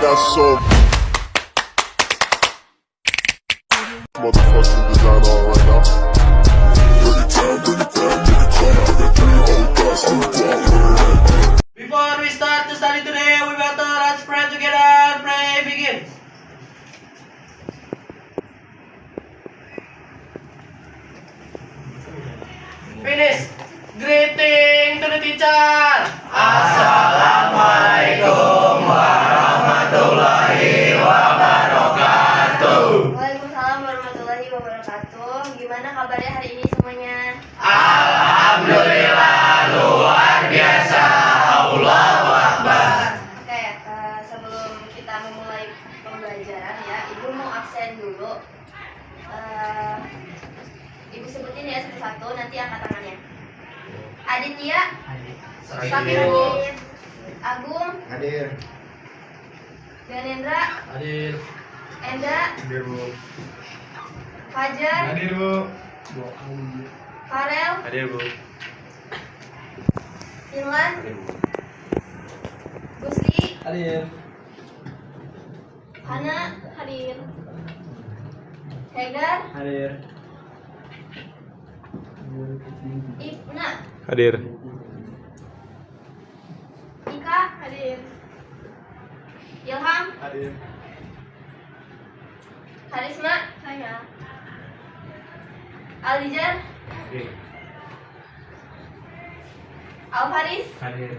got some motherfucking design on right now. Bring it down, bring it down, bring it down. I got 3 old guys to walk. Before we start to study today, we better let's pray together. Pray begins. Finish. Greeting to the teacher. Assalamualaikum warahmatullahi wabarakatuh. Waalaikumsalam warahmatullahi wabarakatuh. Gimana kabarnya hari ini semuanya? Alhamdulillah luar biasa. Allahu Akbar. Oke, sebelum kita memulai pembelajaran ya, Ibu mau absen dulu. Ibu sebutin ya satu-satu, nanti angkat tangannya. Aditya, Sakirudin, Agung, Hadir. Ganendra, Hadir. Enda, Hadir, Bu. Fajar, Hadir, Bu. Farel, Hadir, Bu. Inlan, Gusli, Hadir. Hana, hadir. Hegar, Hadir. Ibna, Hadir. Ika, hadir. Ilham, Hadir. Karisma, saya. Alijar, Hadir. Alfaris, Hadir.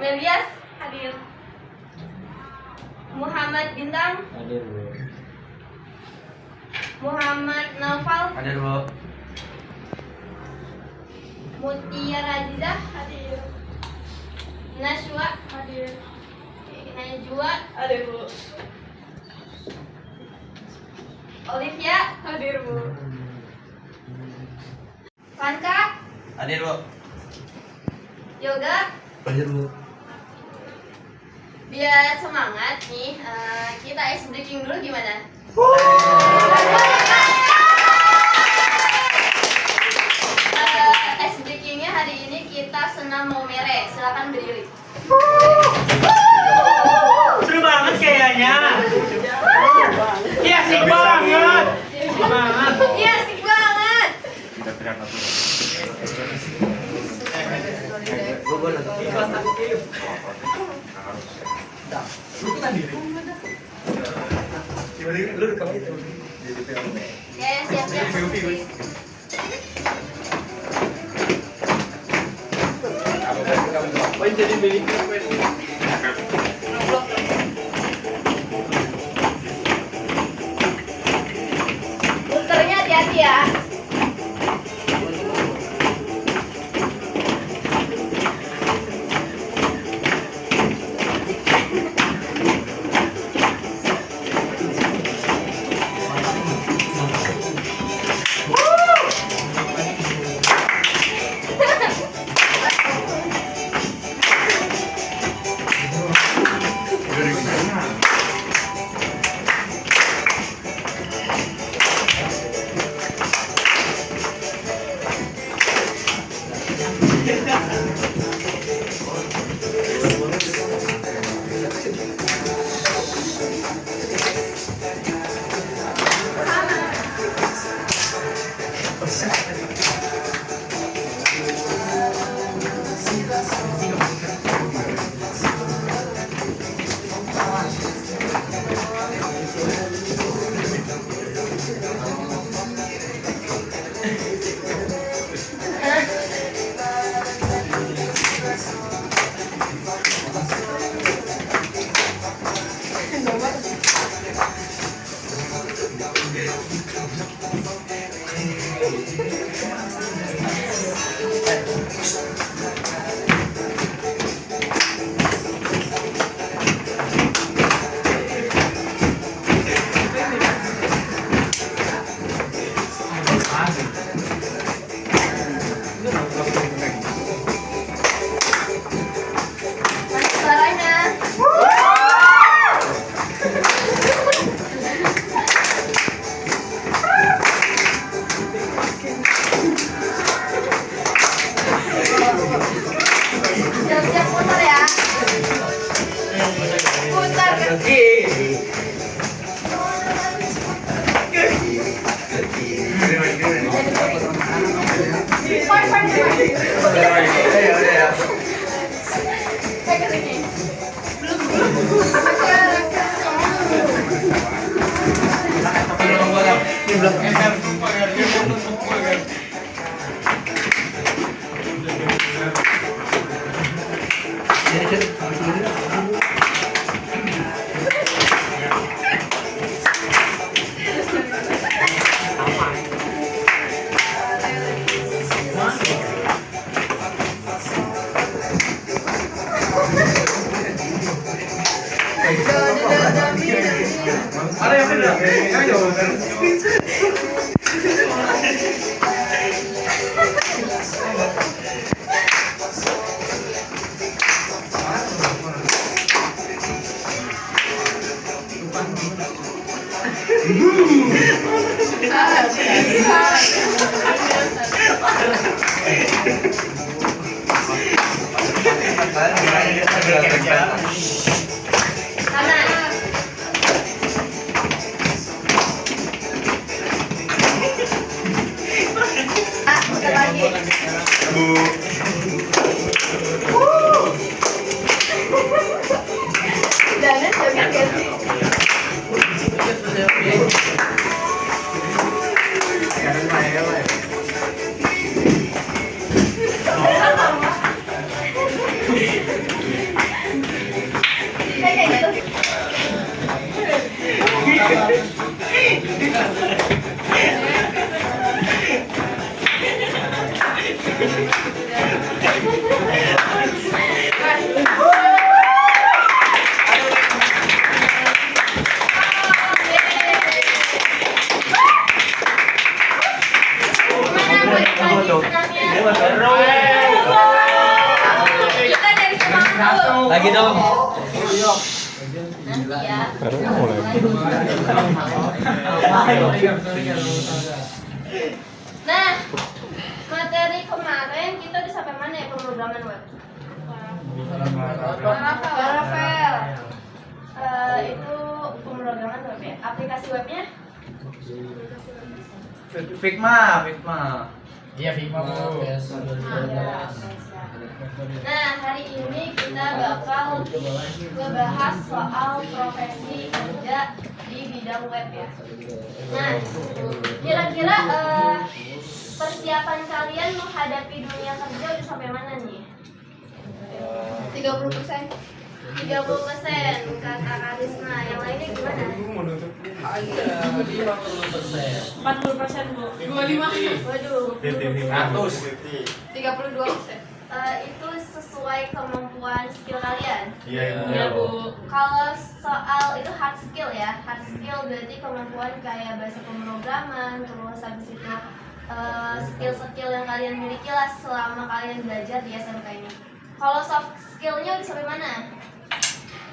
Melias, hadir. Muhammad Bintang, Hadir, Bu. Muhammad Naufal, Hadir, Bu. Mutiara Azizah, hadir. Nashwa, hadir. Najwa, hadir Bu. Olivia, hadir Bu. Fanka, Hadir, Bu. Yoga. Hadir, Bu. Biar semangat nih, kita ice breaking dulu gimana? Ice breakingnya hari ini kita senam momere, silakan berdiri. Seru banget kayaknya. Iya asik banget. Semangat. Iya asik banget. Oke, siap-siap. Muternya hati-hati ya. Ada yang beda? Ayo. Lagi dong. Nanti ya. Nah, materi kemarin kita udah sampai mana ya pemrograman web? Laravel. Itu pemrograman web ya. Aplikasi webnya? Figma. Iya, Figma Bu. Nah, hari ini kita bakal ngebahas soal profesi kerja di bidang web ya. Nah, kira-kira persiapan kalian menghadapi dunia kerja udah sampai mana nih? 30%. 30% kata Karisma, yang lainnya gimana? 40% Bu. 25. Waduh. 32%. Itu sesuai kemampuan skill kalian. Iya Bu. Kalau soal itu hard skill ya, hard skill berarti kemampuan kayak bahasa pemrograman, terus habis itu skill-skill yang kalian miliki lah selama kalian belajar di SMK ini. Kalau soft skillnya udah sampai mana?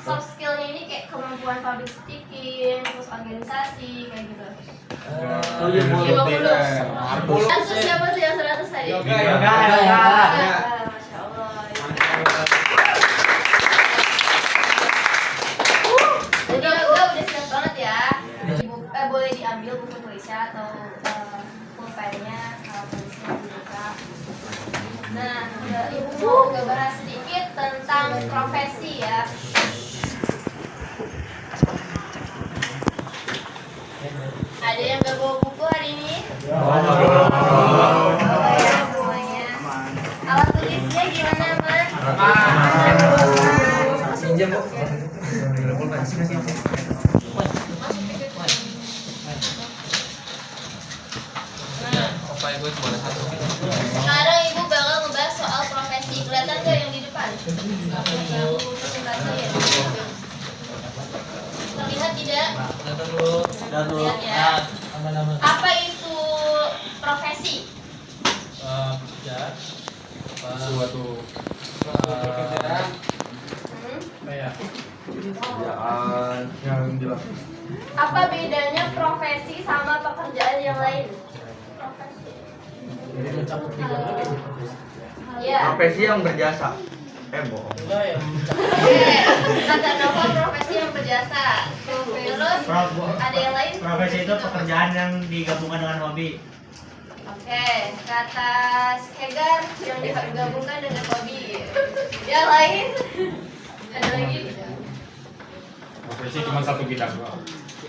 Soft skillnya ini kayak kemampuan public speaking, terus organisasi kayak gitu. 50. Antus siapa tuh yang 100 tadi? Yoga. Masya Allah. Jadi yoga udah siap banget ya. Boleh diambil buku tulisnya atau pulpennya kalau tulisnya dibuka. Nah, ibu mau bahas sedikit tentang profesi ya. Ada yang gak bawa buku hari ini? Bawa ya semuanya. Alat tulisnya gimana, Mas? Pinjam, Bu. Sekarang ibu bakal ngebahas soal profesi. Kelihatan gak yang di depan? Yang presentasiin. Terlihat tidak? Lihat ya. Apa itu profesi? Suatu Hmm? pekerjaan yang jelas. Apa bedanya profesi sama pekerjaan yang lain? Profesi. Iya. Profesi yang berjasa. Bohong. Kata Nova profesi yang berjasa. Terus ada yang lain? Profesi itu pekerjaan yang digabungkan dengan hobi. Oke, kata Skegar yang digabungkan dengan hobi. Yang lain? Ada lagi? Profesi cuma satu bidang.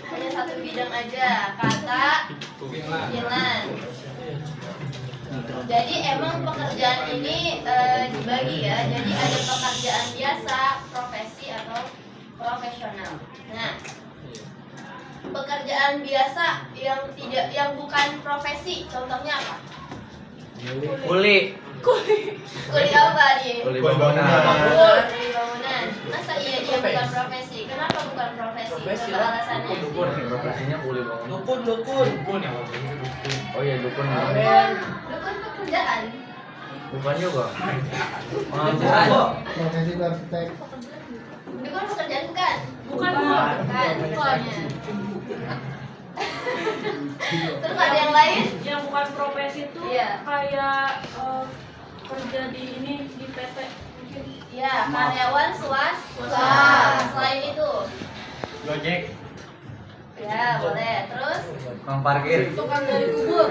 Hanya satu bidang aja. Kata Gilan. Jadi emang pekerjaan ini dibagi ya. Jadi ada pekerjaan biasa, profesi atau profesional. Nah, pekerjaan biasa yang bukan profesi, contohnya apa? Kuli. Kuli apa nih? Kuli bangunan. bangunan. Kuli bangunan. Masa iya dia bukan profesi? Kenapa bukan profesi? Coba alasannya. Profesinya kuli bangunan. Dukun. Dukun ya. Oh iya dukun. Dukun pekerjaan. Bukan juga. Profesi arsitek. Dukun pekerjaan bukan? Bukan. Bukan. Bukannya. Terus ada yang lain? Yang bukan profesi itu Iya. kayak kerja di ini di PT mungkin. Ya, karyawan swasta. Selain itu, Gojek. ya boleh. Terus, Tukang parkir. Tukang dari kubur.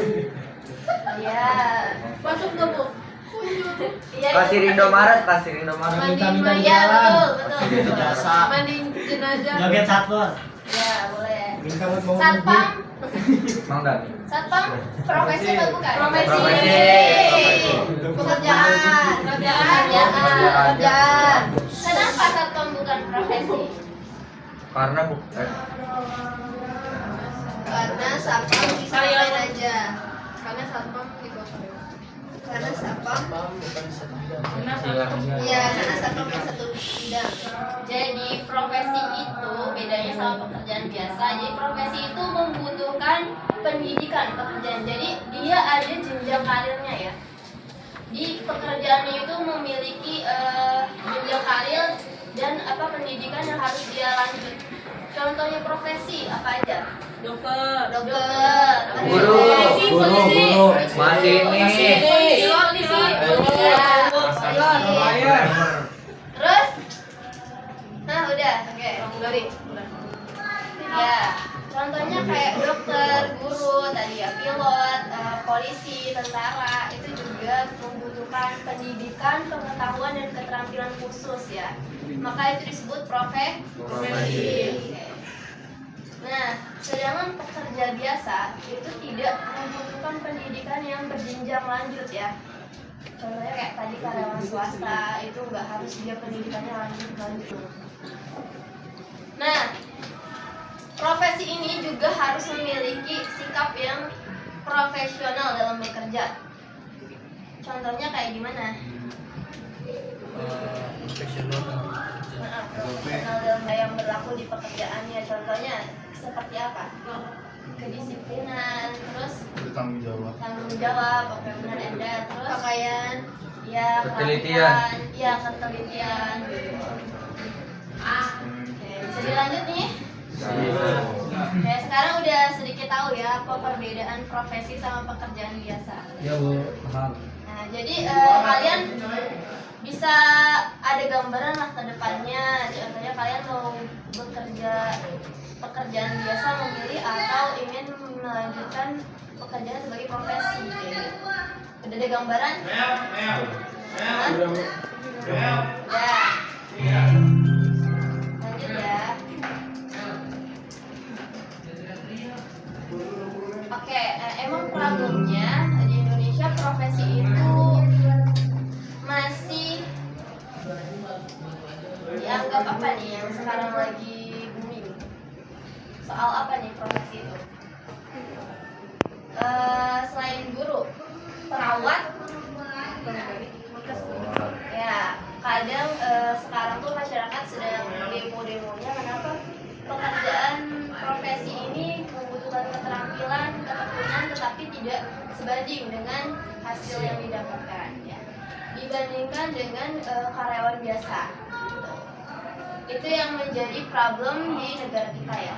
ya, Masuk ke bu. iya. Kasir Indomaret. Minta-minta di Iya jalan. betul. Mandi jenazah. Joget satpam. Ya boleh. Minta buat bangun Satpam, Mang Dani. satpam profesi atau bukan? Profesi. Pekerjaan. Kenapa satpam bukan profesi? Karena Karena satpam bisa Saya- lain aja. Karena satpam gitu. Karena satpam Karena Iya, karena satpam yang satu bidang. Jadi profesi itu bedanya sama pekerjaan biasa. Jadi profesi itu membutuhkan pendidikan pekerjaan. Jadi dia ada jenjang karirnya ya. Di pekerjaannya itu memiliki jenjang karir dan pendidikan yang harus dia lanjut. Contohnya profesi apa aja? dokter. Dokter, Guru. polisi, Masinis. polisi. Terus? Nah udah, oke. Ya, contohnya kayak dokter, guru, tadi ya pilot, polisi, tentara itu juga membutuhkan pendidikan, pengetahuan dan keterampilan khusus ya. Maka itu disebut profesi. Oke. Nah, sedangkan pekerja biasa itu tidak membutuhkan pendidikan yang berjenjang lanjut ya. Contohnya kayak tadi karyawan swasta itu nggak harus dia pendidikannya lanjut. Nah, profesi ini juga harus memiliki sikap yang profesional dalam bekerja. Contohnya kayak gimana? Profesional dalam yang berlaku di pekerjaannya. Contohnya seperti apa? Kedisiplinan, terus Bertanggung jawab. tanggung jawab, oke benar Enda. Terus pakaian, ya Ketelitian. kelakuan, ya ketelitian. Oke, bisa dilanjut nih? Oke, sekarang udah sedikit tahu ya apa perbedaan profesi sama pekerjaan biasa. Ya bu, paham. Nah, jadi kalian bisa ada gambaran lah ke depannya. Contohnya kalian mau bekerja pekerjaan biasa memilih atau ingin melanjutkan pekerjaan sebagai profesi. Udah ada gambaran? Hah? Ya. Lanjut ya. Oke, emang problemnya di Indonesia profesi itu masih dianggap apa nih yang sekarang lagi booming? Soal apa nih profesi itu? Selain guru, perawat, ya kadang sekarang tuh masyarakat sedang demo-demonya kenapa pekerjaan profesi ini membutuhkan keterampilan, ketekunan tetapi tidak sebanding dengan hasil yang didapatkan ya. Dibandingkan dengan karyawan biasa gitu. Itu yang menjadi problem di negara kita ya.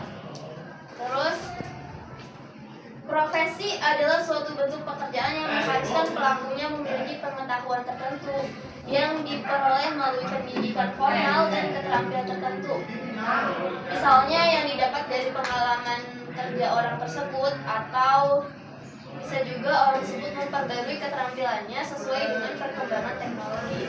Terus profesi adalah suatu bentuk pekerjaan yang mengharuskan pelakunya memiliki pengetahuan tertentu yang diperoleh melalui pendidikan formal dan keterampilan tertentu. Misalnya yang didapat dari pengalaman kerja orang tersebut atau Bisa juga orang tersebut memperbarui keterampilannya sesuai dengan perkembangan teknologi.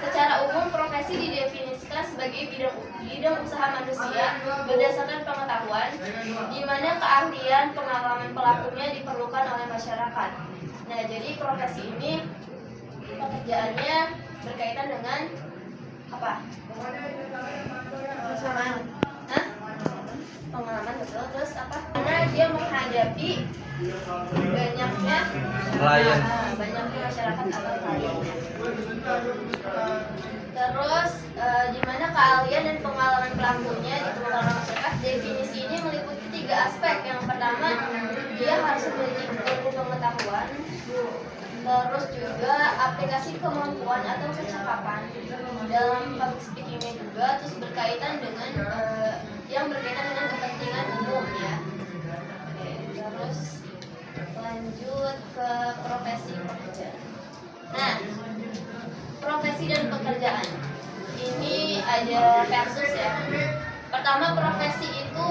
Secara umum, profesi didefinisikan sebagai bidang usaha manusia berdasarkan pengetahuan, di mana keahlian pengalaman pelakunya diperlukan oleh masyarakat. Nah, jadi profesi ini pekerjaannya berkaitan dengan apa? Hah? Pengalaman, betul. Terus apa? Karena dia menghadapi banyaknya Klien. banyaknya masyarakat atau kliennya. Terus di mana keahlian dan pengalaman pelakunya diperlukan oleh masyarakat. Definisi ini meliputi 3 aspek. Yang pertama, dia harus memiliki ilmu pengetahuan. Terus juga aplikasi kemampuan atau kecakapan dalam public speakingnya juga. Terus berkaitan dengan yang berkaitan dengan kepentingan umum ya. Oke, terus lanjut ke profesi pekerjaan. Nah, profesi dan pekerjaan ini ada versus ya. Pertama, profesi itu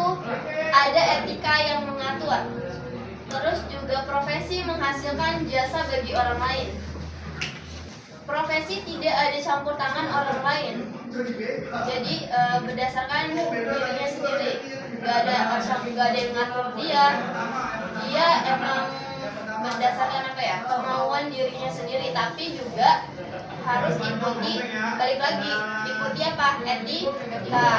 ada etika yang mengatur. Terus juga profesi menghasilkan jasa bagi orang lain. Profesi tidak ada campur tangan orang lain. Jadi berdasarkan dirinya sendiri. Gak ada yang ngatur dia. Dia emang berdasarkan apa ya, kemauan dirinya sendiri, tapi juga harus ikuti, balik lagi, ikuti apa? Etika.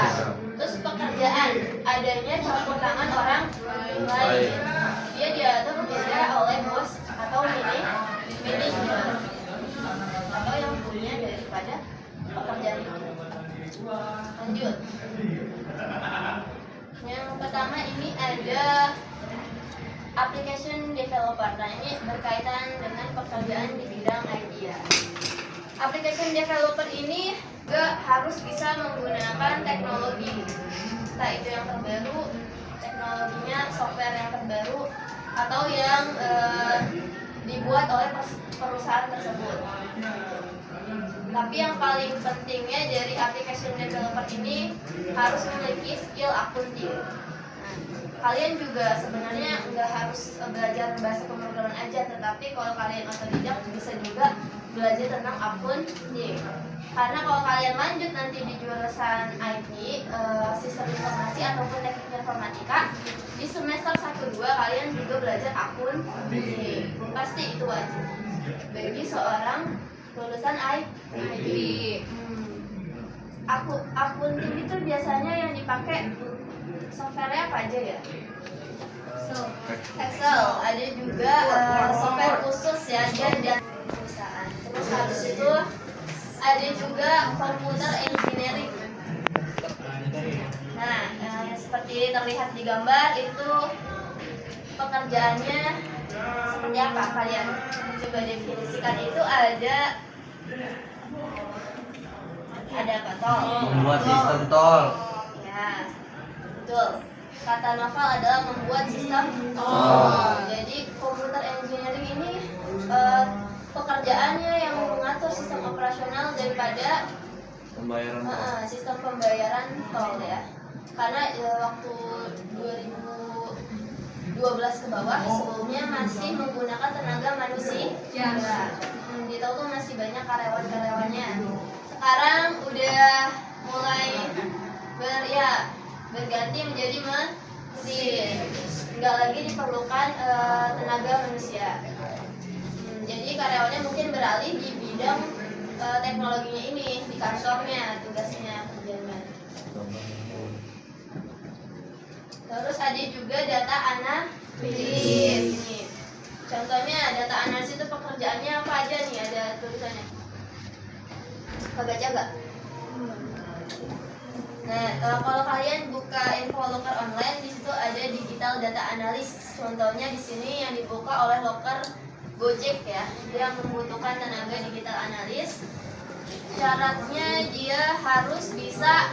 Terus pekerjaan, adanya campur tangan orang lain. Dia diatur biasanya oleh bos atau manajer atau yang punya daripada pekerjaan itu. Lanjut. Yang pertama ini ada application developer. Nah, ini berkaitan dengan pekerjaan di bidang IT ya. Application developer ini juga harus bisa menggunakan teknologi, entah itu yang terbaru, teknologinya software yang terbaru, atau yang dibuat oleh perusahaan tersebut. Tapi yang paling pentingnya dari application developer ini harus memiliki skill akunting. Kalian juga sebenarnya nggak harus belajar bahasa pemrograman aja, tetapi kalau kalian otodidak bisa juga belajar tentang akunting. Karena kalau kalian lanjut nanti di jurusan IT, sistem informasi ataupun teknik informatika, di semester 1-2 kalian juga belajar akunting. Pasti itu wajib bagi seorang lulusan IT. Akunting itu biasanya yang dipakai software-nya apa aja ya? Excel, ada juga software khusus ya, dia dan perusahaan. Terus habis itu ada juga computer engineering. Nah, seperti terlihat di gambar itu pekerjaannya seperti apa? Kalian coba definisikan. Itu ada apa? Tol. Membuat sistem tol. Ya, betul. Kata novel adalah membuat sistem tol. Jadi computer engineering ini pekerjaannya yang mengatur sistem operasional daripada Pembayaran. sistem pembayaran tol ya. Karena waktu 2012 ke bawah sebelumnya masih menggunakan tenaga manusia. Di tol tuh masih banyak karyawan-karyawannya. Sekarang udah mulai berganti menjadi mesin. Nggak lagi diperlukan tenaga manusia. Jadi karyawannya mungkin beralih di bidang teknologinya ini, di kantornya, tugasnya, kerjanya. Terus ada juga data analis. Nih. Contohnya data analis itu pekerjaannya apa aja nih? Ada tulisannya. Kebaca gak? Nah, kalau kalian buka Infolocker online, di situ ada digital data analis. Contohnya di sini yang dibuka oleh loker Gojek ya. Dia membutuhkan tenaga digital analis. Syaratnya dia harus bisa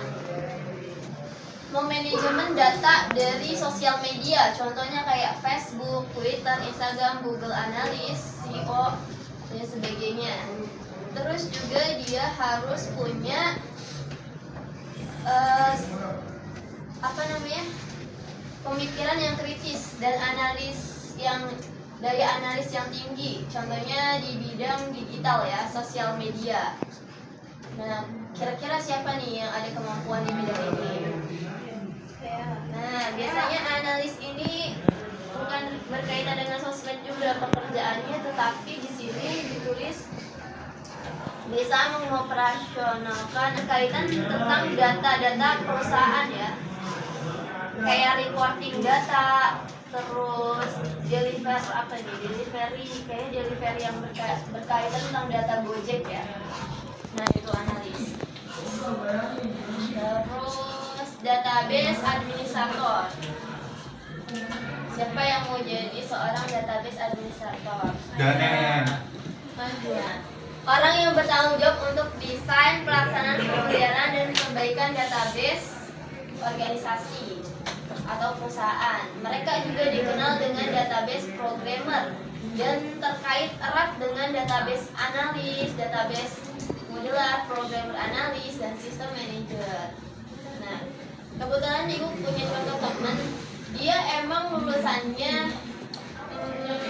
memanajemen data dari sosial media. Contohnya kayak Facebook, Twitter, Instagram, Google Analytics, SEO, dan sebagainya. Terus juga dia harus punya pemikiran yang kritis dan analis yang daya analis yang tinggi, contohnya di bidang digital ya, sosial media. Nah, kira-kira siapa nih yang ada kemampuan di bidang ini? Nah, biasanya analis ini bukan berkaitan dengan sosmed juga pekerjaannya, tetapi di sini ditulis bisa mengoperasionalkan berkaitan tentang data-data perusahaan ya, kayak reporting data, terus delivery yang berkaitan tentang data Gojek ya. Nah, itu analis. Terus database administrator. Siapa yang mau jadi seorang database administrator? Dan Orang yang bertanggung jawab untuk desain, pelaksanaan, pemeliharaan, dan perbaikan database organisasi atau perusahaan. Mereka juga dikenal dengan database programmer dan terkait erat dengan database analis, database modeler, programmer analis, dan sistem manager. Nah, kebetulan ibu punya contoh teman, dia emang lulusannya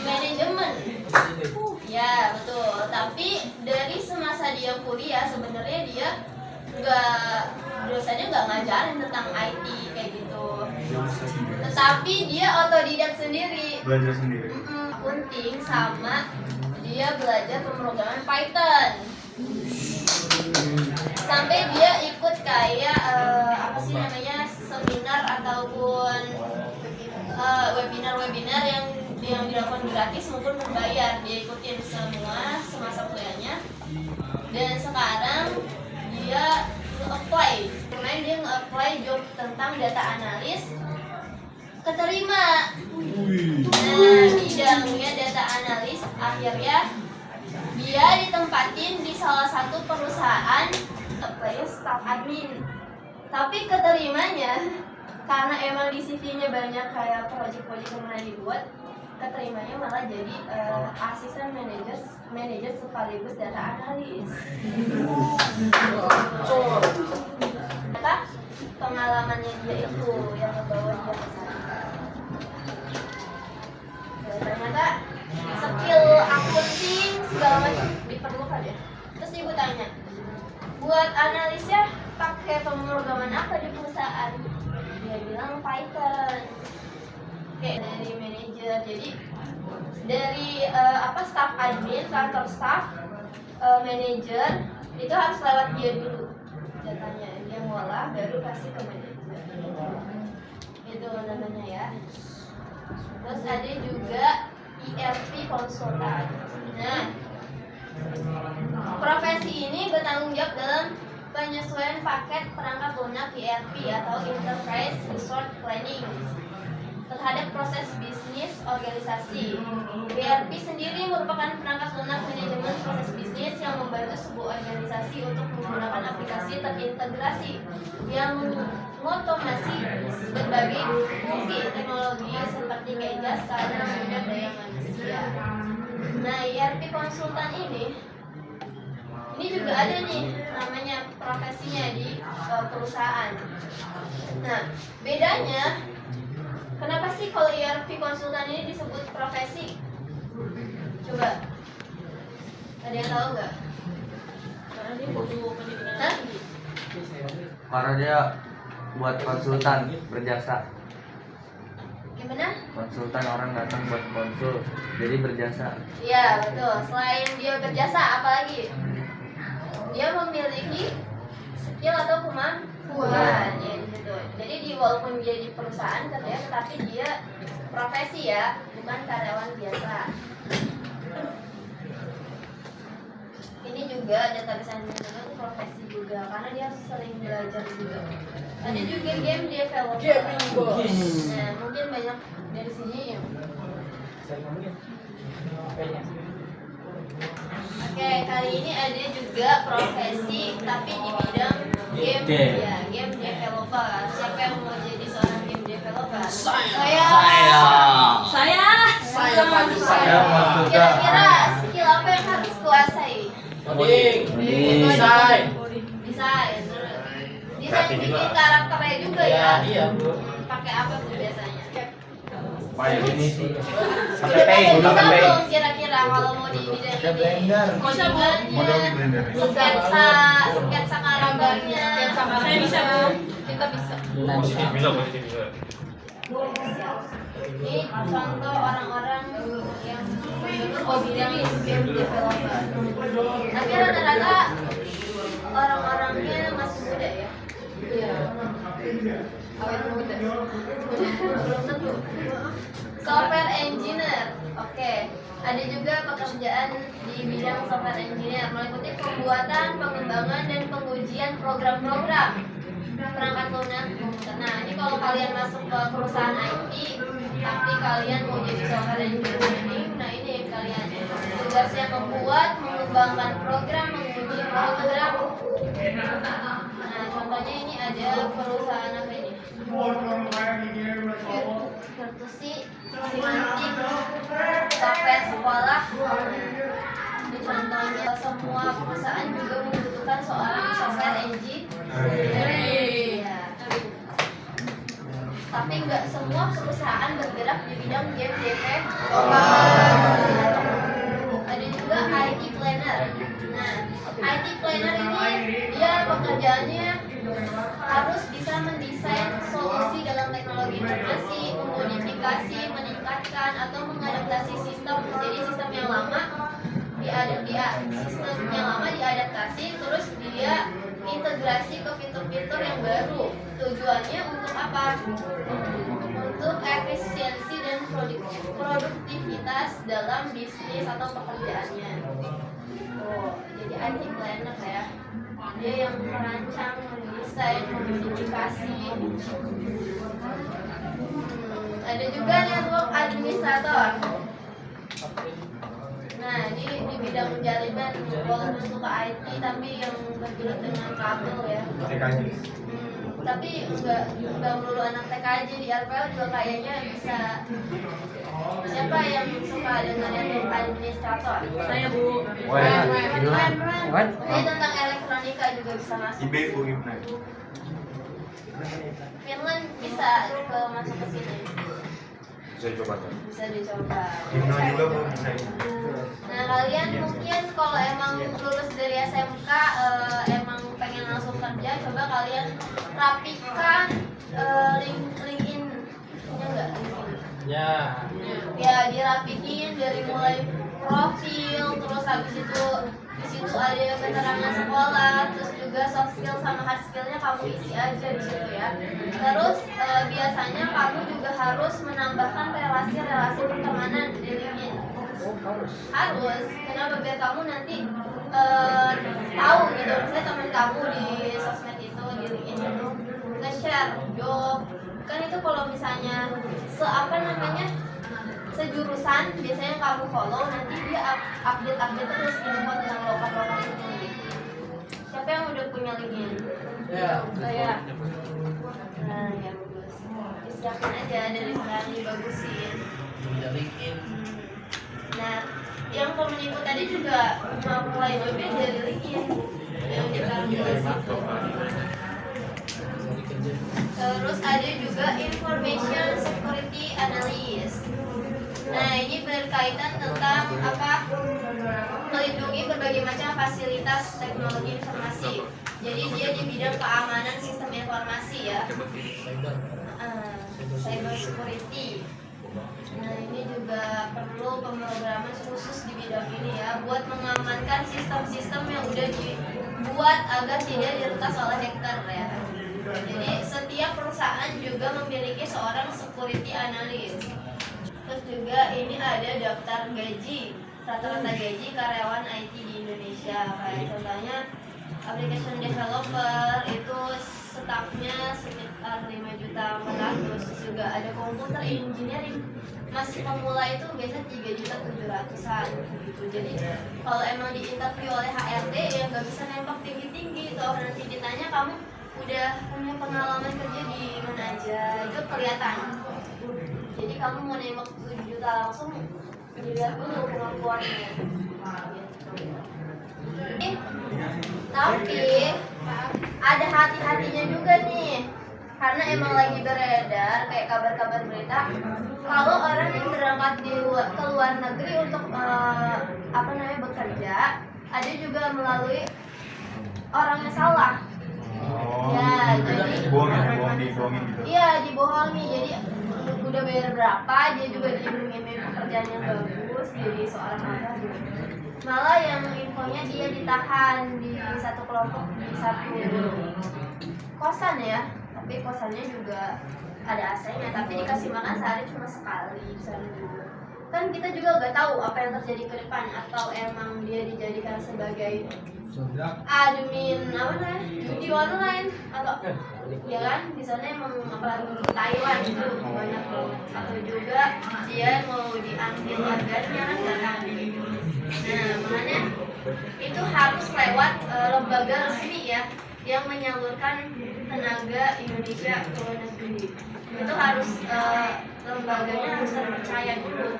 manajemen. Ya betul, tapi dari semasa dia kuliah sebenarnya dia dosennya nggak ngajarin tentang IT kayak gitu, tetapi dia otodidak sendiri, belajar sendiri. Accounting sama dia belajar pemrograman Python, sampai dia ikut kayak apa sih namanya, seminar ataupun webinar yang dilakukan gratis maupun berbayar. Dia ikutin semua semasa kuliahnya, dan sekarang dia nge-apply. Kemarin dia nge-apply job tentang data analis, keterima. Nah, bidangnya data analis, akhirnya dia ditempatin di salah satu perusahaan apply staff admin. Tapi keterimanya karena emang di CV-nya banyak kayak project-project yang pernah dibuat, keterimanya malah jadi asisten manajer sekaligus data analis. Ternyata pengalamannya dia itu yang membawa dia ke sana. Ternyata skill accounting segala macam diperlukan ya. Terus ibu tanya, buat analisnya pakai pemrograman apa di perusahaan? Dia bilang Python. Oke, dari manajer, jadi dari staff admin, kantor staff, manajer itu harus lewat dia dulu datanya, dia ngolah baru kasih ke manajer. Itu namanya ya. Terus ada juga ERP konsultan. Nah, profesi ini bertanggung jawab dalam penyesuaian paket perangkat lunak ERP atau Enterprise Resource Planning terhadap proses bisnis organisasi. ERP sendiri merupakan perangkat lunak manajemen proses bisnis yang membantu sebuah organisasi untuk menggunakan aplikasi terintegrasi yang mengotomasi berbagai fungsi teknologi seperti kayak jasa dan sumber daya manusia. Nah, ERP konsultan ini juga ada nih namanya profesinya di perusahaan. Nah, bedanya kenapa sih kalau ERP konsultan ini disebut profesi? Coba, ada yang tahu nggak? Karena dia butuh pendidikan Hah? tinggi. Karena dia buat konsultan berjasa. Gimana? Konsultan, orang datang buat konsul, jadi berjasa. Iya betul. Selain dia berjasa, apalagi? Dia memiliki skill atau kemampuan ya gitu. Jadi walaupun dia di perusahaan katanya, tetapi dia profesi ya, bukan karyawan biasa. Ini juga database administrator itu profesi juga karena dia sering belajar juga. Ada juga game developer. Nah, mungkin banyak dari sini yang Oke, kali ini ada juga profesi tapi di bidang game ya, game developer. Siapa yang mau jadi seorang game developer? Saya. Kira-kira skill apa yang harus kuasai? Desain. Desain bikin karakternya juga ya. Iya. Pakai apa tuh biasanya? Bayar ini sih. Bisa belum kira-kira kalau mau di bidang Ada ini? blender. Modal di blender. sketsa karakternya. Saya bisa Bu. Kita bisa. Bisa positif bisa. Ini contoh orang-orang yang bidang game developer. Tapi rata-rata orang-orangnya masih muda ya. Iya. Awet muda. Belum tentu. Software engineer. Oke. Ada juga pekerjaan di bidang software engineer meliputi pembuatan, pengembangan dan pengujian program-program perangkat lunak komputer. Nah, ini kalau kalian masuk ke perusahaan IT, tapi kalian mau jadi software engineering, nah ini kalian tugasnya membuat, mengembangkan program, menguji program. Nah, contohnya ini ada perusahaan apa ini? Virtusi, Simantik, software sekolah. Ini contohnya semua perusahaan juga membutuhkan seorang software engineer. Ya. Tapi nggak semua perusahaan bergerak di bidang game developer. Ada juga IT planner. Nah, IT planner ini dia pekerjaannya harus bisa mendesain solusi dalam teknologi informasi, memodifikasi, meningkatkan atau mengadaptasi sistem. Jadi sistem yang lama diadaptasi, terus dia integrasi ke fitur-fitur yang baru. Tujuannya untuk apa? Untuk efisiensi dan produktivitas dalam bisnis atau pekerjaannya. Oh, jadi IT planner ya. Dia yang merancang, mendesain, memodifikasi. Ada juga network administrator. Nah, ini di bidang jaringan, walaupun suka IT tapi yang bergerak dengan kabel ya. TKJ. Tapi nggak melulu anak TKJ, di RPL juga kayaknya bisa. Siapa yang suka dengan network administrator? Saya Bu. Keren. Ini tentang elektronika juga bisa masuk. IBU gimana? Finland bisa masuk ke sini. Bisa coba kan? Bisa dicoba. Gimana juga Bu bisa. Nah, kalian mungkin kalau emang lulus dari SMK emang pengen langsung kerja, coba kalian rapikan LinkedIn nya enggak LinkedIn. Ya, dirapikin dari mulai profil, terus habis itu di situ ada keterangan sekolah, terus juga soft skill sama hard skillnya kamu isi aja di situ ya. Terus biasanya kamu juga harus menambahkan relasi-relasi pertemanan di LinkedIn. Harus, kenapa? Biar kamu nanti tahu gitu, misalnya teman kamu di sosmed itu, di LinkedIn itu nge-share job. Kan itu kalau misalnya sejurusan, biasanya kamu follow, nanti dia update terus info tentang lokal-lokal itu. Siapa yang udah punya LinkedIn? Saya. Nah, ya bagus. Disiapin aja dari sekarang, dibagusin. Nah, yang Kominfo tadi juga mulai jobnya dari LinkedIn yang ditaruh di situ. Terus ada juga information security analyst. Nah, ini berkaitan tentang apa? Melindungi berbagai macam fasilitas teknologi informasi. Jadi dia di bidang keamanan sistem informasi ya. Cyber security. Nah, ini juga perlu pemrograman khusus di bidang ini ya, buat mengamankan sistem-sistem yang udah dibuat agar tidak diretas oleh hacker ya. Jadi setiap perusahaan juga memiliki seorang security analyst. Terus juga ini ada daftar gaji, rata-rata gaji karyawan IT di Indonesia. Kayak contohnya application developer itu stafnya sekitar 5.400.000. Terus juga ada computer engineering, masih pemula itu biasanya 3.700.000-an gitu. Jadi kalau emang diinterview oleh HRD ya nggak bisa nembak tinggi-tinggi. Toh nanti ditanya kamu udah punya pengalaman kerja di mana aja, itu kelihatan. Jadi kamu mau nembak 7 juta langsung, dilihat dulu kemampuannya. Tapi ada hati-hatinya juga nih. karena emang lagi beredar kayak kabar-kabar berita kalau orang yang berangkat ke luar negeri untuk bekerja ada juga melalui orang yang salah. Ya, jadi dibohongin gitu. iya, dibohongi. Jadi udah bayar berapa, dia juga diiming-iming pekerjaan yang bagus, jadi seorang apa gitu. Malah yang infonya dia ditahan di satu kelompok, di satu kosan ya, tapi kosannya juga ada AC-nya, tapi dikasih makan sehari cuma sekali di sana juga. Kan kita juga nggak tahu apa yang terjadi ke depan, atau emang dia dijadikan sebagai admin judi online atau ya kan di sana emang apalagi Taiwan itu banyak loh, atau juga dia mau diambil warganya kan nggak tahu. Nah makanya itu harus lewat lembaga resmi ya yang menyalurkan tenaga Indonesia ke luar negeri. Itu harus lembaganya harus terpercaya dulu,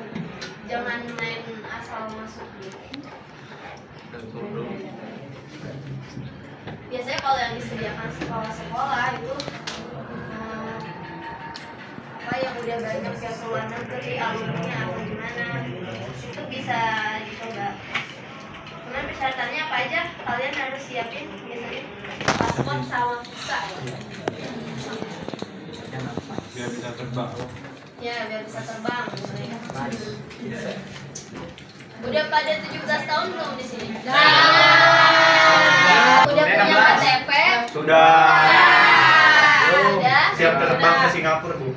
jangan main asal masuk gitu. Biasanya kalau yang disediakan sekolah-sekolah itu yang udah banyak yang keluar negeri alumni atau gimana, itu bisa dicoba. Cuman persyaratannya apa aja? Kalian harus siapin biasanya paspor sama visa. Biar bisa terbang. Ya, biar bisa terbang. Udah pada 17 tahun belum di sini? Udah punya KTP? Sudah. Ada. Siap terbang ke Singapura, Bu.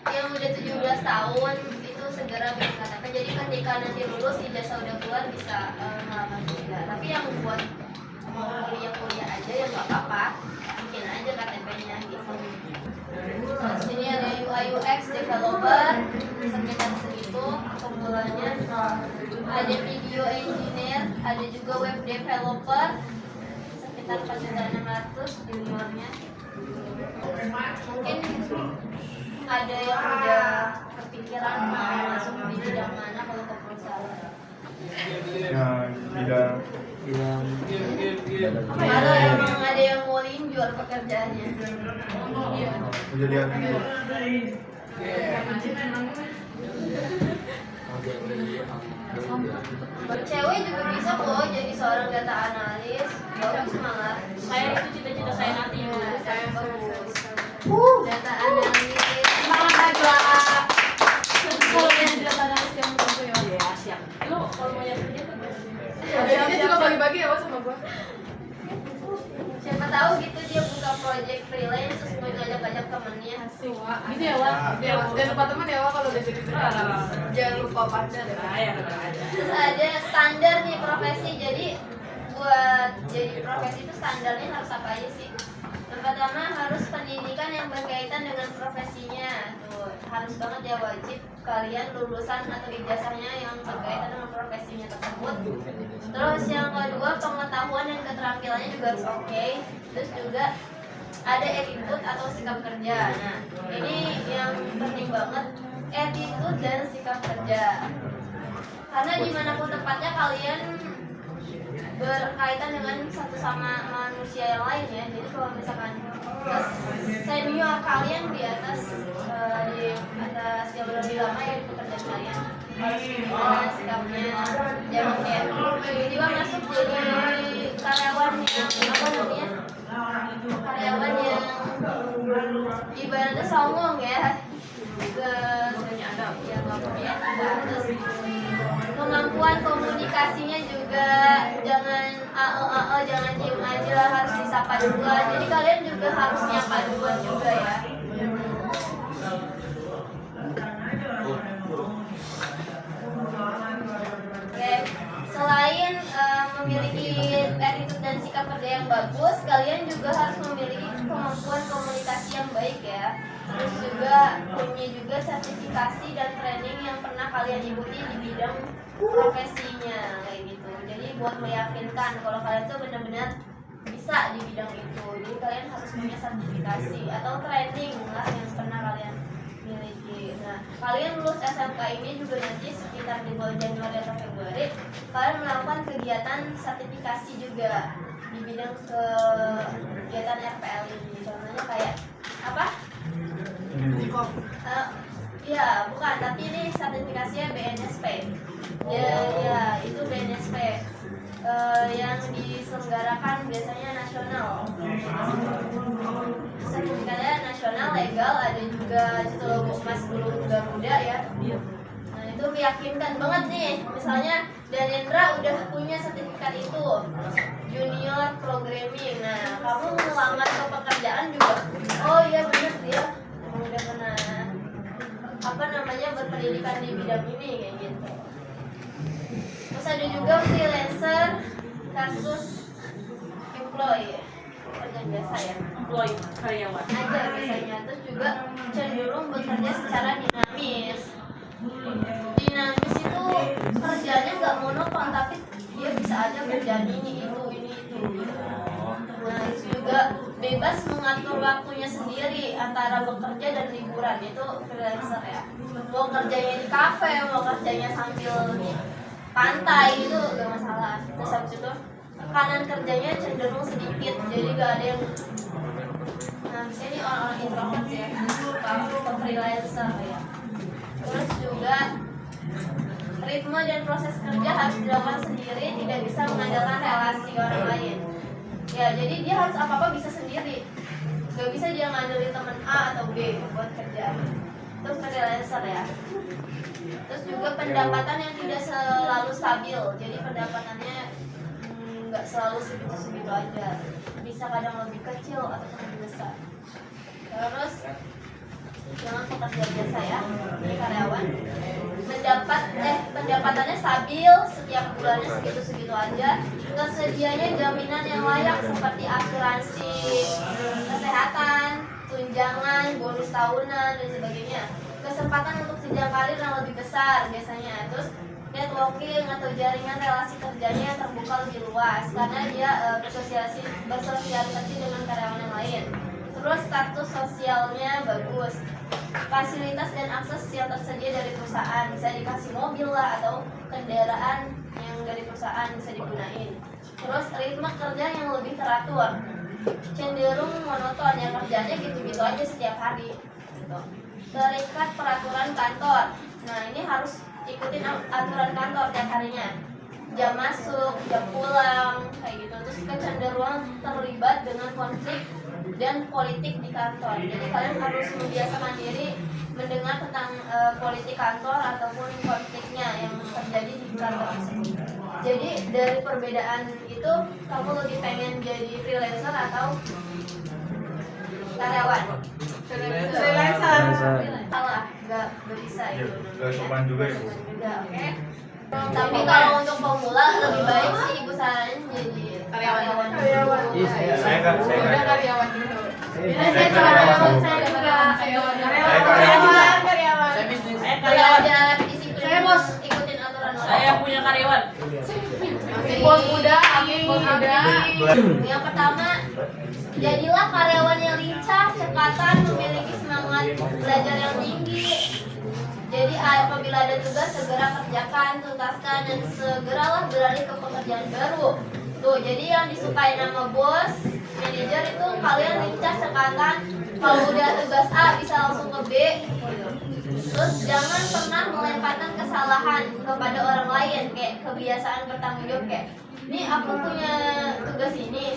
Yang udah 17 tahun itu segera bikin KTP. Jadi ketika nanti lulus ijazah udah keluar bisa ngelamar kerja. Tapi yang buat mau kuliah aja ya nggak apa-apa, bikin aja KTP-nya gitu. Terus ini ada UI UX developer sekitar segitu pemulanya. Ada video engineer, ada juga web developer sekitar 4.600.000 juniornya. Mungkin ada yang udah kepikiran mau masuk di bidang mana kalau ke perusahaan. Nah, bidang Kalau emang ada yang mau linjur pekerjaannya. Iya. udah lihat video. Cewek juga bisa kok jadi seorang data analis. Bagus malah. Saya itu cita-cita saya nanti. Iya, saya bagus. Data analis. Semangat aja. Kalau yang data analis yang betul ya siap. Lu kalau mau yang kerja tuh Dia juga bagi-bagi ya, Mas, sama gua. Siapa tahu gitu dia buka project freelance terus mau ngajak-ngajak temennya. gitu ya, Wak. Jangan lupa teman ya, Wak, kalau udah jadi jangan lupa pacar ya. Terus ada standar nih profesi. Jadi buat jadi profesi itu standarnya harus apa aja sih? Yang pertama harus pendidikan yang berkaitan dengan profesinya. Tuh, harus banget ya, wajib kalian lulusan atau ijazahnya yang berkaitan dengan profesinya tersebut. Terus yang kedua pengetahuan dan keterampilannya juga harus oke. Terus juga ada attitude atau sikap kerja. Nah, ini yang penting banget, attitude dan sikap kerja. Karena dimanapun tempatnya kalian berkaitan dengan satu sama manusia yang lain ya. Jadi kalau misalkan senior kalian di atas yang lebih lama ya di pekerjaan kalian, harus gimana sikapnya, jangan kayak tiba-tiba masuk jadi karyawan yang karyawan yang ibaratnya songong ya, yang nggak punya terus kemampuan komunikasinya juga jangan jangan diem aja lah, harus disapa duluan. Jadi kalian juga harus nyapa duluan juga ya. Oke, selain memiliki attitude dan sikap kerja yang bagus, kalian juga harus memiliki kemampuan komunikasi yang baik ya. Terus juga punya juga sertifikasi dan training yang pernah kalian ikuti di bidang profesinya kayak gitu. Jadi buat meyakinkan kalau kalian tuh benar-benar bisa di bidang itu. Jadi kalian harus punya sertifikasi atau training lah yang pernah kalian miliki. Nah, kalian lulus SMK ini juga nanti sekitar di bulan Januari atau Februari, kalian melakukan kegiatan sertifikasi juga di bidang kegiatan RPL ini. Contohnya kayak apa? Ya, bukan, tapi ini sertifikasinya BNSP. Ya, itu BNSP. Yang diselenggarakan biasanya nasional. Sertifikatnya nasional legal, ada juga Citolobos Mas Guru Garuda ya. Nah, itu meyakinkan banget nih. Misalnya Danendra udah punya sertifikat itu, junior programming. Nah, kamu melamar ke pekerjaan juga. Oh iya benar dia udah pernah berpendidikan di bidang ini kayak gitu. Terus ada juga freelancer kasus employee, pekerjaan biasa ya, employee karyawan aja biasanya. Terus juga cenderung bekerja secara dinamis. Dinamis itu kerjanya nggak monoton, tapi dia bisa aja kerjaan ini itu. Nah, itu juga bebas mengatur waktunya sendiri antara bekerja dan liburan. Itu freelancer ya. Mau kerjanya di kafe, mau kerjanya sambil di pantai, itu gak masalah. Terus habis itu kanan kerjanya cenderung sedikit, jadi gak ada yang. Nah, misalnya ini orang-orang introvert ya, kalau ke freelancer ya. Terus juga ritme dan proses kerja harus dilakukan sendiri, tidak bisa mengandalkan relasi orang lain. Ya, jadi dia harus apa-apa bisa sendiri. Gak bisa dia ngandelin teman A atau B buat kerjaan. Terus freelancer ya. Terus juga pendapatan yang tidak selalu stabil. Jadi pendapatannya nggak selalu segitu-segitu aja. Bisa kadang lebih kecil atau lebih besar. Terus jangan pekerja biasa ya, ini karyawan. Pendapatannya stabil, setiap bulannya segitu-segitu aja. Tersedianya jaminan yang layak seperti asuransi kesehatan, tunjangan, bonus tahunan dan sebagainya. Kesempatan untuk jenjang karir yang lebih besar biasanya. Terus networking atau jaringan relasi kerjanya yang terbuka lebih luas karena dia bersosialisasi dengan karyawan yang lain. Terus status sosialnya bagus, fasilitas dan akses yang tersedia dari perusahaan, bisa dikasih mobil lah atau kendaraan yang dari perusahaan bisa digunain. Terus ritme kerja yang lebih teratur, cenderung monoton, yang kerjanya gitu-gitu aja setiap hari gitu. Terikat peraturan kantor. Nah, ini harus ikutin aturan kantor tiap harinya, jam masuk, jam pulang kayak gitu. Terus kecenderungan terlibat dengan konflik dan politik di kantor. Jadi kalian harus membiasakan diri mendengar tentang politik kantor ataupun konfliknya yang terjadi di kantor tersebut. Jadi dari perbedaan itu, kamu lebih pengen jadi freelancer atau karyawan? Freelancer. Salah, nggak bisa itu. Gak sopan juga ya, Bu. Oke. Tapi kalau untuk pemula lebih baik sih ibu saranin jadi karyawan. Iya, Saya kan karyawan dulu. Saya karyawan, saya juga karyawan. saya bisnis Belajar disiplin. Saya bos, ikutin aturan. saya punya karyawan Bos muda, amin bos muda. Yang pertama, jadilah karyawan yang lincah, cekatan, memiliki semangat belajar yang tinggi. Jadi apabila ada tugas segera kerjakan, tuntaskan, dan segeralah beralih ke pekerjaan baru. Tuh, jadi yang disukai nama bos, manajer itu kalian lincah, cekatan. Kalau udah tugas A bisa langsung ke B. Terus jangan pernah melemparkan kesalahan kepada orang lain, kayak kebiasaan bertanggung jawab kayak, ini aku punya tugas ini,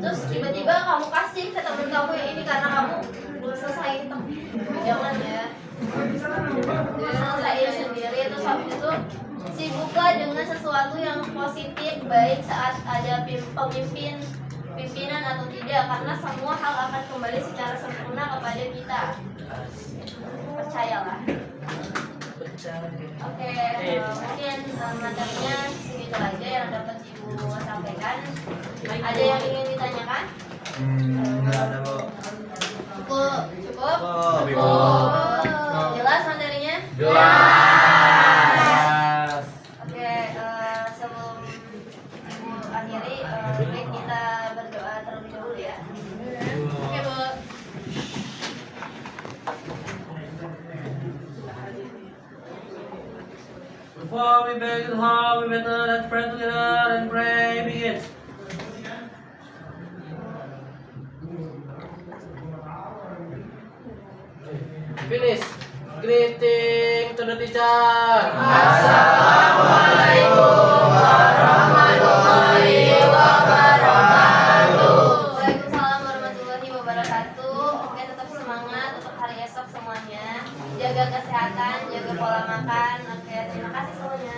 terus tiba-tiba kamu kasih ke temen kamu yang ini karena kamu belum selesai itu. Jangan ya. Selesaiin sendiri. Terus habis itu sibuklah dengan sesuatu yang positif, baik saat ada pimpinan atau tidak, karena semua hal akan kembali secara sempurna kepada kita. Percayalah. Oke, mungkin materinya segitu aja yang dapat Ibu sampaikan. Ada yang ingin ditanyakan? Nggak ada, Bu. Cukup? Jelas materinya? Jelas. Oke, sebelum Ibu akhiri, baik kita berdoa terlebih dahulu ya. Oke, Bu. Before we begin, how we better let's pray together and pray begins. Finish. Greeting to the teacher. Assalamualaikum warahmatullahi wabarakatuh. Waalaikumsalam warahmatullahi wabarakatuh. Oke, tetap semangat untuk hari esok semuanya. Jaga kesehatan, jaga pola makan. Oke, terima kasih semuanya.